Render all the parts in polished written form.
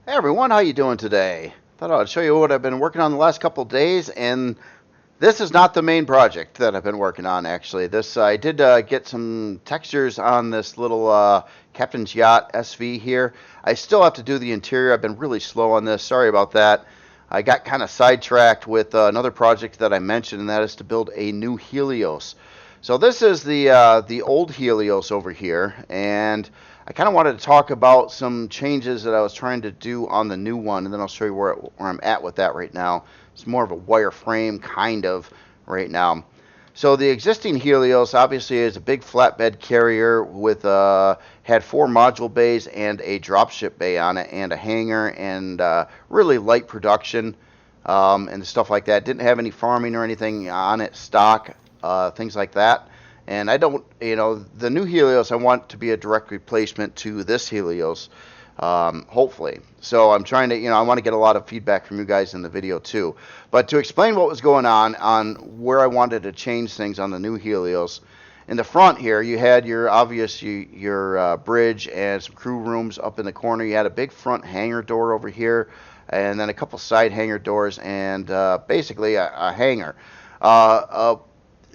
Hey everyone, how you doing today? Thought I'd show you what I've been working on the last couple of days, and this is not the main project that I've been working on actually. This I did get some textures on this little Captain's Yacht SV here. I still have to do the interior. I've been really slow on this. Sorry about that. I got kind of sidetracked with another project that I mentioned, and that is to build a new Helios. So this is the old Helios over here, and I kind of wanted to talk about some changes that I was trying to do on the new one, and then I'll show you where I'm at with that right now. It's more of a wireframe kind of right now. So the existing Helios obviously is a big flatbed carrier with had four module bays and a dropship bay on it, and a hangar, and really light production and stuff like that. Didn't have any farming or anything on it, stock, things like that. And I don't, the new Helios I want to be a direct replacement to this Helios, hopefully. So I'm trying to, I want to get a lot of feedback from you guys in the video too. But to explain what was going on where I wanted to change things on the new Helios, in the front here, you had your obvious your bridge and some crew rooms up in the corner. You had a big front hangar door over here, and then a couple side hangar doors, and basically a hangar. A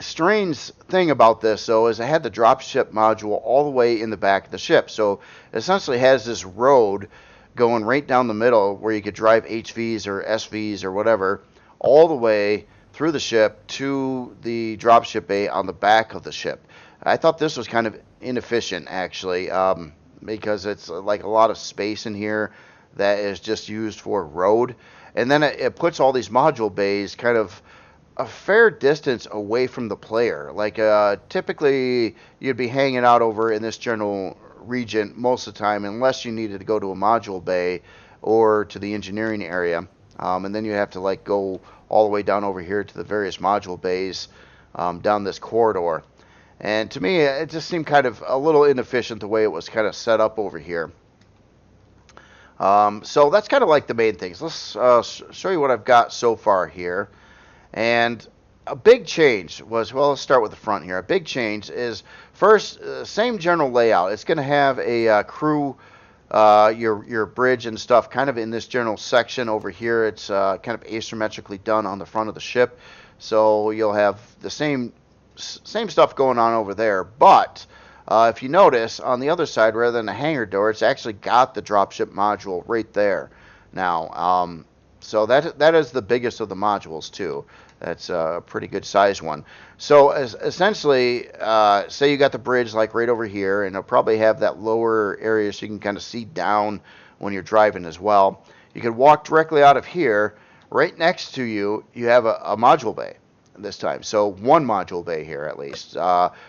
strange thing about this, though, is it had the dropship module all the way in the back of the ship. So it essentially has this road going right down the middle where you could drive HVs or SVs or whatever all the way through the ship to the dropship bay on the back of the ship. I thought this was kind of inefficient, actually, because it's like a lot of space in here that is just used for road. And then it puts all these module bays kind of a fair distance away from the player. Like typically you'd be hanging out over in this general region most of the time, unless you needed to go to a module bay or to the engineering area, and then you have to like go all the way down over here to the various module bays down this corridor. And to me, it just seemed kind of a little inefficient the way it was kind of set up over here. So that's kind of like the main things. Let's show you what I've got so far here. And a big change was, well, let's start with the front here. A big change is first, same general layout. It's going to have a crew, your bridge and stuff kind of in this general section over here. It's kind of asymmetrically done on the front of the ship. So you'll have the same stuff going on over there. But if you notice, on the other side, rather than a hangar door, it's actually got the dropship module right there. Now, so that is the biggest of the modules too. That's a pretty good size one. So essentially, say you got the bridge like right over here, and it'll probably have that lower area so you can kind of see down when you're driving as well. You can walk directly out of here. Right next to you, you have a module bay this time. So one module bay here at least.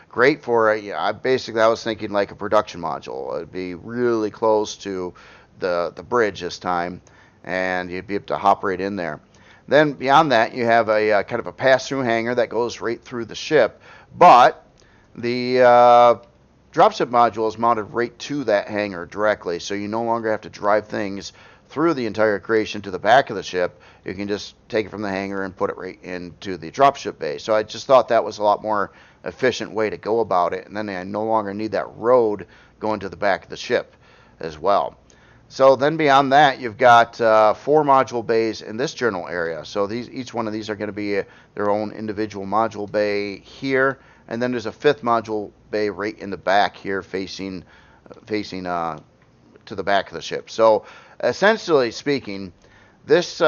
Great for, basically I was thinking like a production module. It'd be really close to the bridge this time, and you'd be able to hop right in there. Then beyond that, you have a kind of a pass-through hangar that goes right through the ship, but the dropship module is mounted right to that hangar directly, so you no longer have to drive things through the entire creation to the back of the ship. You can just take it from the hangar and put it right into the dropship bay. So I just thought that was a lot more efficient way to go about it, and then I no longer need that road going to the back of the ship as well. So then beyond that, you've got four module bays in this general area. So each one of these are going to be their own individual module bay here, and then there's a fifth module bay right in the back here, facing to the back of the ship. So essentially speaking, this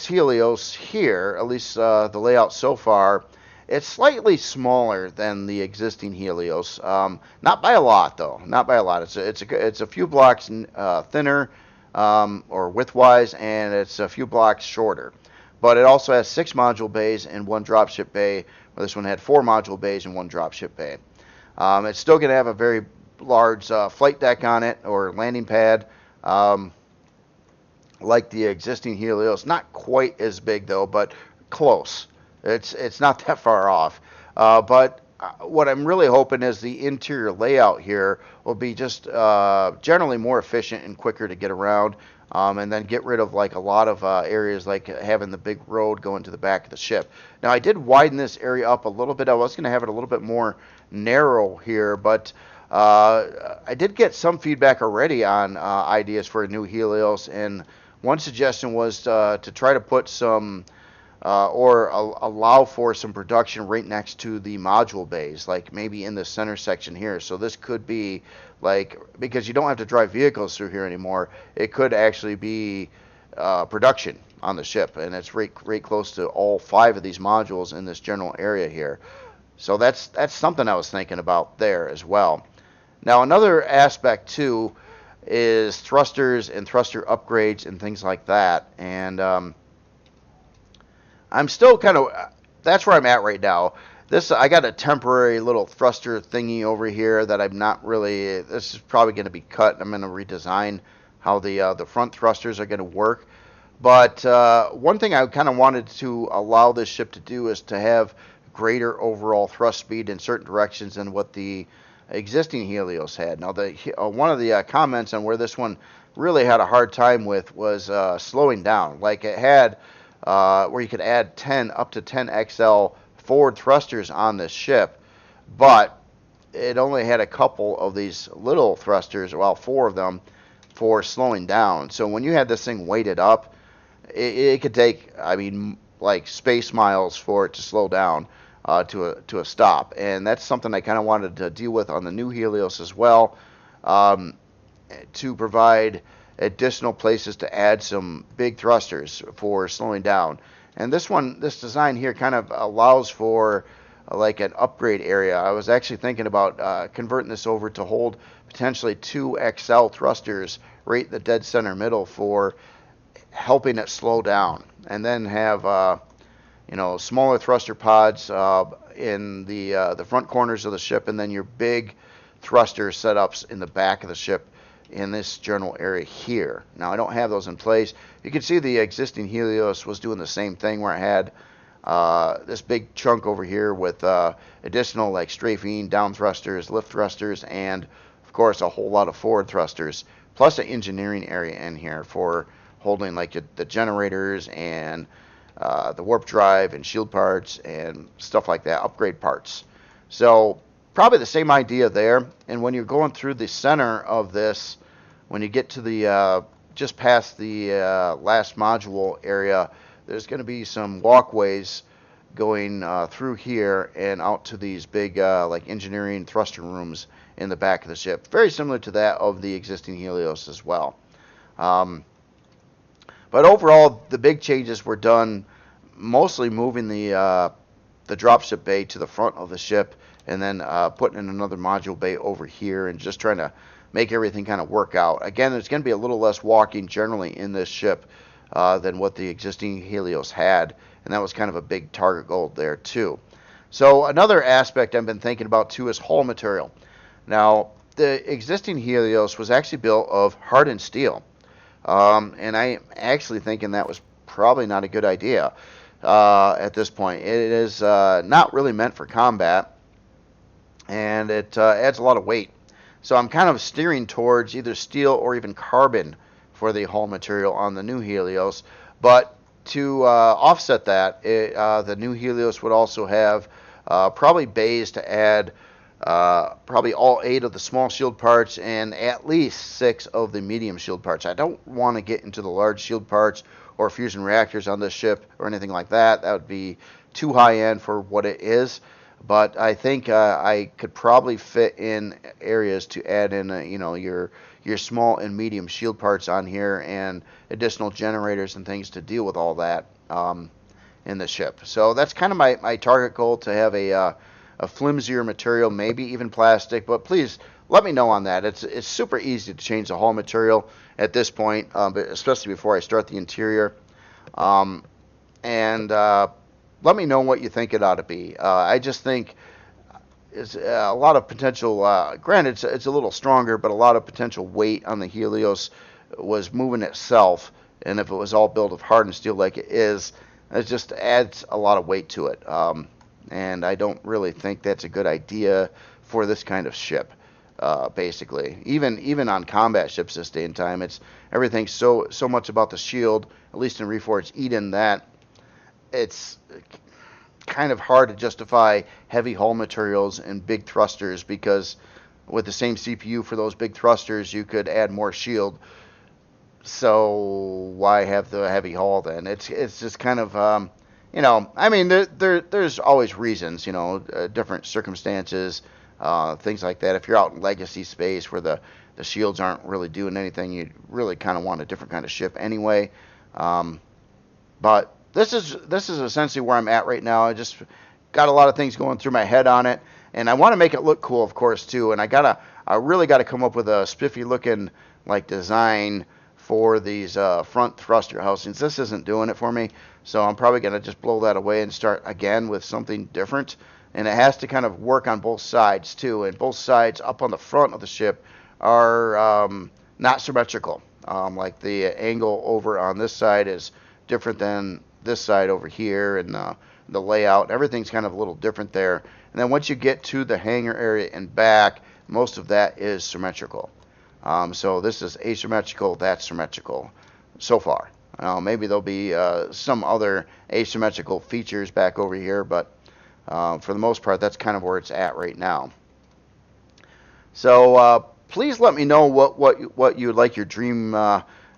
Helios here, at least the layout so far, it's slightly smaller than the existing Helios. Not by a lot, though. Not by a lot. It's a few blocks thinner or widthwise, and it's a few blocks shorter. But it also has 6 module bays and 1 dropship bay, where this one had 4 module bays and 1 dropship bay. It's still going to have a very large flight deck on it, or landing pad, like the existing Helios. Not quite as big, though, but close. It's not that far off. But what I'm really hoping is the interior layout here will be just generally more efficient and quicker to get around, and then get rid of like a lot of areas like having the big road going to the back of the ship. Now I did widen this area up a little bit. I was going to have it a little bit more narrow here, but I did get some feedback already on ideas for a new Helios, and one suggestion was to try to put some or allow for some production right next to the module bays, like maybe in the center section here. So this could be like, because you don't have to drive vehicles through here anymore, it could actually be production on the ship, and it's right close to all 5 of these modules in this general area here. So that's something I was thinking about there as well. Now another aspect too is thrusters and thruster upgrades and things like that, and I'm still kind of, that's where I'm at right now. I got a temporary little thruster thingy over here that I'm not really, this is probably going to be cut. I'm going to redesign how the front thrusters are going to work. But one thing I kind of wanted to allow this ship to do is to have greater overall thrust speed in certain directions than what the existing Helios had. Now, one of the comments on where this one really had a hard time with was slowing down. Like it had where you could add up to 10 XL forward thrusters on this ship, but it only had a couple of these little thrusters, well, 4 of them, for slowing down. So when you had this thing weighted up, it could take, I mean, like space miles for it to slow down to a stop. And that's something I kind of wanted to deal with on the new Helios as well, to provide additional places to add some big thrusters for slowing down. And this design here kind of allows for like an upgrade area. I was actually thinking about converting this over to hold potentially 2 XL thrusters right in the dead center middle for helping it slow down, and then have smaller thruster pods in the front corners of the ship, and then your big thruster setups in the back of the ship in this general area here. Now I don't have those in place. You can see the existing Helios was doing the same thing, where I had this big chunk over here with additional like strafing, down thrusters, lift thrusters, and of course a whole lot of forward thrusters, plus an engineering area in here for holding like the generators and the warp drive and shield parts and stuff like that, upgrade parts. So probably the same idea there. And when you're going through the center of this, when you get to the just past the last module area, there's going to be some walkways going through here and out to these big like engineering thruster rooms in the back of the ship, very similar to that of the existing Helios as well. But overall, the big changes were done mostly moving the dropship bay to the front of the ship, and then putting in another module bay over here, and just trying to make everything kind of work out. Again, there's going to be a little less walking generally in this ship than what the existing Helios had, and that was kind of a big target goal there too. So another aspect I've been thinking about too is hull material. Now, the existing Helios was actually built of hardened steel, and I'm actually thinking that was probably not a good idea at this point. It is not really meant for combat, and it adds a lot of weight. So I'm kind of steering towards either steel or even carbon for the hull material on the new Helios. But to offset that, the new Helios would also have probably bays to add probably all 8 of the small shield parts and at least 6 of the medium shield parts. I don't want to get into the large shield parts or fusion reactors on this ship or anything like that. That would be too high end for what it is. But I think I could probably fit in areas to add in, your small and medium shield parts on here, and additional generators and things to deal with all that in the ship. So that's kind of my target goal, to have a flimsier material, maybe even plastic. But please let me know on that. It's super easy to change the hull material at this point, but especially before I start the interior. Let me know what you think it ought to be. I just think it's a lot of potential. Granted, it's a little stronger, but a lot of potential weight on the Helios was moving itself. And if it was all built of hardened steel like it is, it just adds a lot of weight to it. And I don't really think that's a good idea for this kind of ship. Basically, even on combat ships this day and time, everything's so much about the shield. At least in Reforged Eden, that it's kind of hard to justify heavy hull materials and big thrusters, because with the same CPU for those big thrusters, you could add more shield. So why have the heavy hull then? It's just kind of I mean there's always reasons, different circumstances, things like that. If you're out in legacy space where the shields aren't really doing anything, you really kind of want a different kind of ship anyway. But this is essentially where I'm at right now. I just got a lot of things going through my head on it, and I want to make it look cool, of course, too. And I really gotta come up with a spiffy looking like design for these front thruster housings. This isn't doing it for me, so I'm probably gonna just blow that away and start again with something different. And it has to kind of work on both sides too. And both sides up on the front of the ship are not symmetrical. Like the angle over on this side is different than this side over here, and the layout, everything's kind of a little different there. And then once you get to the hangar area and back, most of that is symmetrical. So this is asymmetrical, that's symmetrical so far. Maybe there'll be some other asymmetrical features back over here, but for the most part, that's kind of where it's at right now. So please let me know what you would like your dream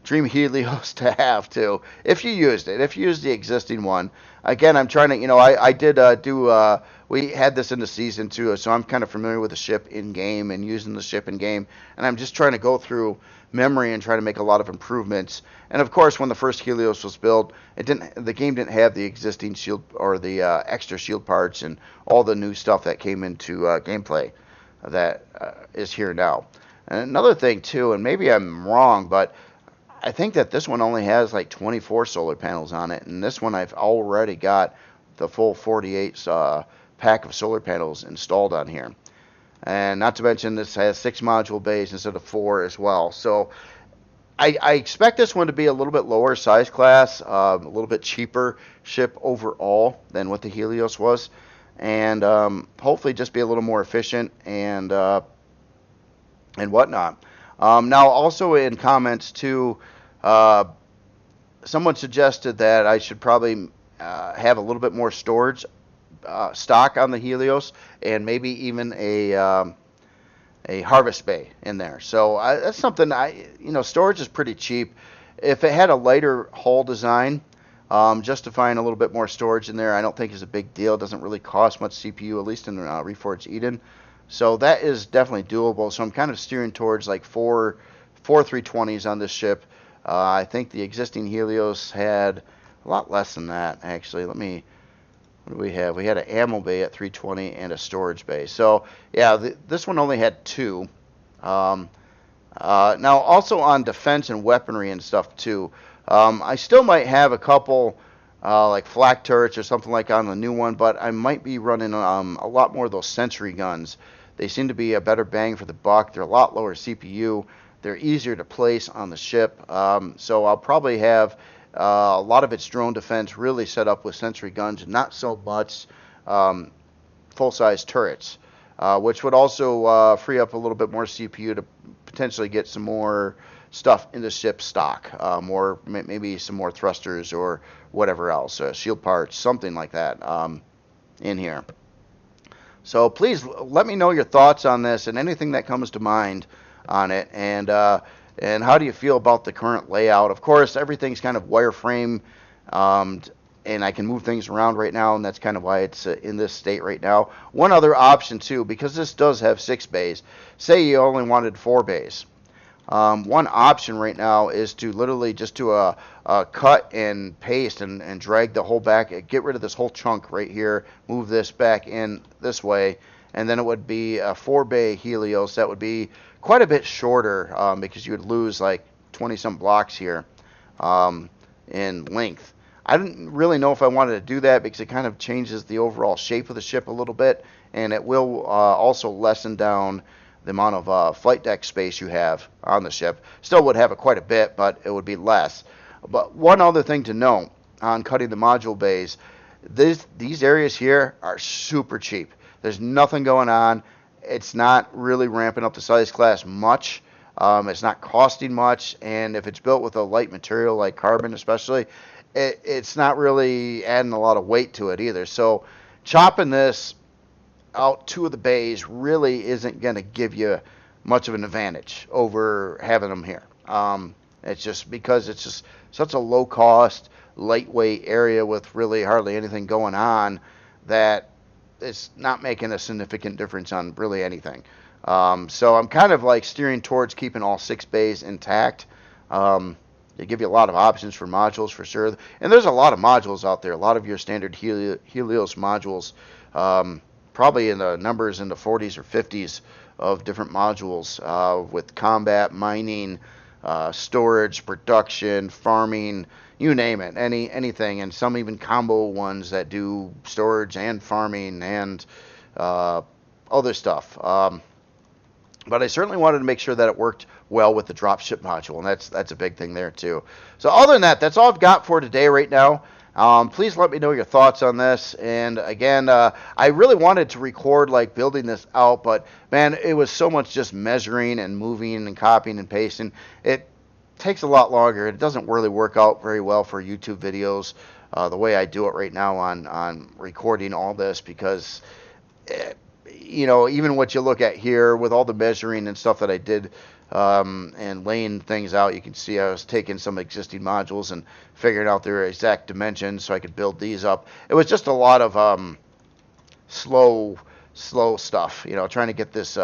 Helios to have too, if you used it, if you used the existing one. Again, I'm trying to, I did we had this in the season too, so I'm kind of familiar with the ship in game and using the ship in game, and I'm just trying to go through memory and try to make a lot of improvements. And of course, when the first Helios was built, the game didn't have the existing shield or the extra shield parts and all the new stuff that came into gameplay that is here now. And another thing too, and maybe I'm wrong, but I think that this one only has like 24 solar panels on it, and this one I've already got the full 48 pack of solar panels installed on here. And not to mention this has 6 module bays instead of 4 as well. So I expect this one to be a little bit lower size class, a little bit cheaper ship overall than what the Helios was, and hopefully just be a little more efficient and whatnot. Now, also in comments too, someone suggested that I should probably have a little bit more storage stock on the Helios, and maybe even a harvest bay in there. So that's something storage is pretty cheap. If it had a lighter hull design, justifying a little bit more storage in there, I don't think is a big deal. It doesn't really cost much CPU, at least in Reforged Eden. So that is definitely doable. So I'm kind of steering towards like four 320s on this ship. I think the existing Helios had a lot less than that, actually. What do we have? We had an ammo bay at 320 and a storage bay. So yeah, this one only had 2. Now also on defense and weaponry and stuff too. I still might have a couple like flak turrets or something like on the new one, but I might be running a lot more of those sentry guns. They seem to be a better bang for the buck. They're a lot lower CPU. They're easier to place on the ship. So I'll probably have a lot of its drone defense really set up with sentry guns, and not so much full-size turrets, which would also free up a little bit more CPU to potentially get some more stuff in the ship stock, maybe some more thrusters or whatever else, shield parts, something like that in here. So please let me know your thoughts on this and anything that comes to mind on it, and how do you feel about the current layout? Of course, everything's kind of wireframe, and I can move things around right now, and that's kind of why it's in this state right now. One other option too, because this does have 6 bays. Say you only wanted 4 bays. One option right now is to literally just do a cut and paste and drag the whole back, get rid of this whole chunk right here, move this back in this way, and then it would be a 4-bay Helios that would be quite a bit shorter, because you would lose like 20-some blocks here in length. I didn't really know if I wanted to do that because it kind of changes the overall shape of the ship a little bit, and it will also lessen down the amount of flight deck space you have on the ship. Still would have it quite a bit, but it would be less. But one other thing to note on cutting the module bays, these areas here are super cheap. There's nothing going on. It's not really ramping up the size class much. It's not costing much, and if it's built with a light material like carbon especially, it's not really adding a lot of weight to it either. So chopping this out two of the bays really isn't going to give you much of an advantage over having them here. It's just because it's just such a low cost, lightweight area with really hardly anything going on that it's not making a significant difference on really anything. So I'm kind of like steering towards keeping all 6 bays intact. They give you a lot of options for modules for sure. And there's a lot of modules out there, a lot of your standard Helios modules, probably in the numbers in the 40s or 50s of different modules with combat, mining, storage, production, farming, you name it, anything, and some even combo ones that do storage and farming and other stuff. But I certainly wanted to make sure that it worked well with the dropship module, and that's a big thing there too. So other than that, that's all I've got for today right now. Please let me know your thoughts on this. And again, I really wanted to record like building this out, but man, it was so much just measuring and moving and copying and pasting. It takes a lot longer. It doesn't really work out very well for YouTube videos the way I do it right now on recording all this because even what you look at here with all the measuring and stuff that I did and laying things out, you can see I was taking some existing modules and figuring out their exact dimensions so I could build these up. It was just a lot of slow stuff, trying to get this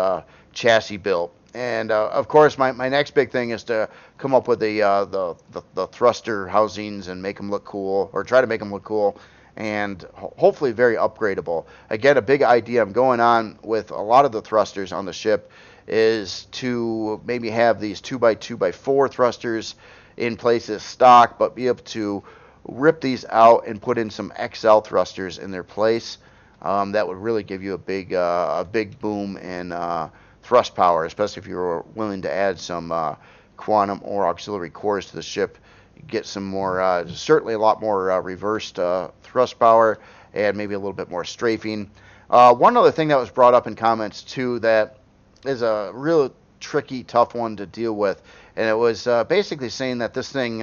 chassis built. And of course, my next big thing is to come up with the thruster housings and make them look cool, or try to make them look cool, and hopefully very upgradable. Again, a big idea I'm going on with a lot of the thrusters on the ship is to maybe have these 2x2x4 thrusters in place as stock, but be able to rip these out and put in some XL thrusters in their place. That would really give you a big boom in thrust power, especially if you were willing to add some quantum or auxiliary cores to the ship. Get some more, certainly a lot more reversed thrust power and maybe a little bit more strafing. One other thing that was brought up in comments too that is a real tricky, tough one to deal with, and it was basically saying that this thing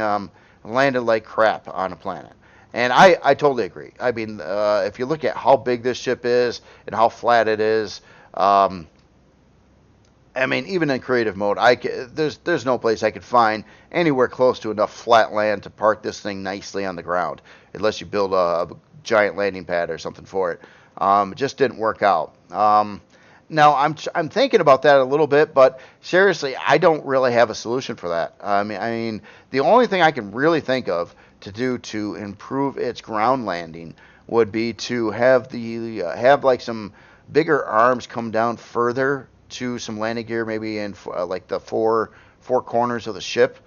landed like crap on a planet. And I totally agree. I mean, if you look at how big this ship is and how flat it is, I mean, even in creative mode, there's no place I could find anywhere close to enough flat land to park this thing nicely on the ground, unless you build a giant landing pad or something for it. It just didn't work out. Now I'm thinking about that a little bit, but seriously, I don't really have a solution for that. I mean, the only thing I can really think of to do to improve its ground landing would be to have like some bigger arms come down further to some landing gear, maybe in like the four corners of the ship,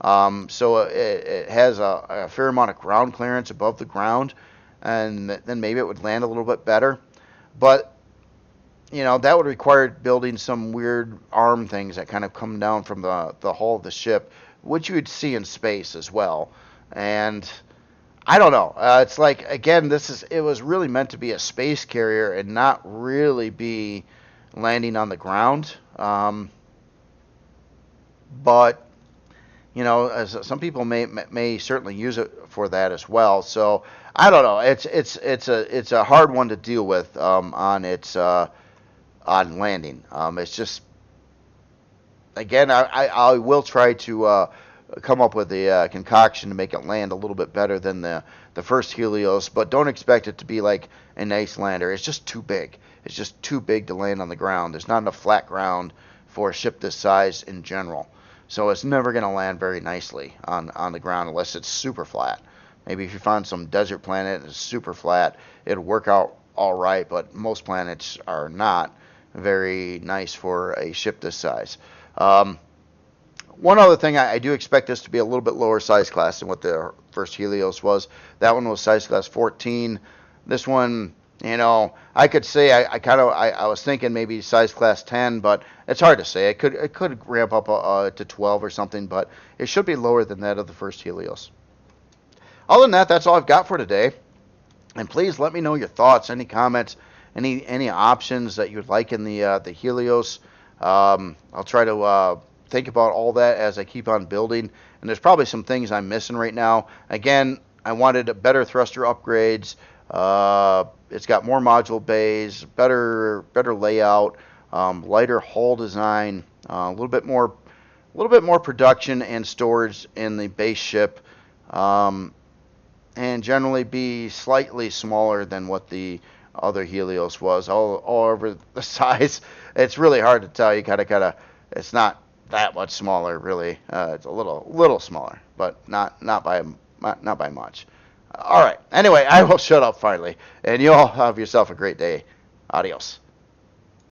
so it has a fair amount of ground clearance above the ground, and then maybe it would land a little bit better. But that would require building some weird arm things that kind of come down from the hull of the ship, which you would see in space as well. And I don't know. It's like, again, it was really meant to be a space carrier and not really be landing on the ground. But as some people may certainly use it for that as well. So I don't know. It's a hard one to deal with on landing. It's just, again, I will try to come up with a concoction to make it land a little bit better than the first Helios, but don't expect it to be like a nice lander. It's just too big. It's just too big to land on the ground. There's not enough flat ground for a ship this size in general. So it's never going to land very nicely on the ground unless it's super flat. Maybe if you find some desert planet and it's super flat, it'll work out all right, but most planets are not very nice for a ship this size. One other thing, I do expect this to be a little bit lower size class than what the first Helios was. That one was size class 14. This one, I could say I was thinking maybe size class 10, but it's hard to say. It could ramp up to 12 or something, but it should be lower than that of the first Helios. Other than that, that's all I've got for today. And please let me know your thoughts, any comments, any options that you'd like in the Helios. I'll try to think about all that as I keep on building. And there's probably some things I'm missing right now. Again, I wanted better thruster upgrades, It's got more module bays, better layout, lighter hull design, a little bit more production and storage in the base ship, and generally be slightly smaller than what the other Helios was. All over the size, it's really hard to tell. You gotta. It's not that much smaller, really. It's a little smaller, but not by much. All right. Anyway, I will shut up finally, and you all have yourself a great day. Adios.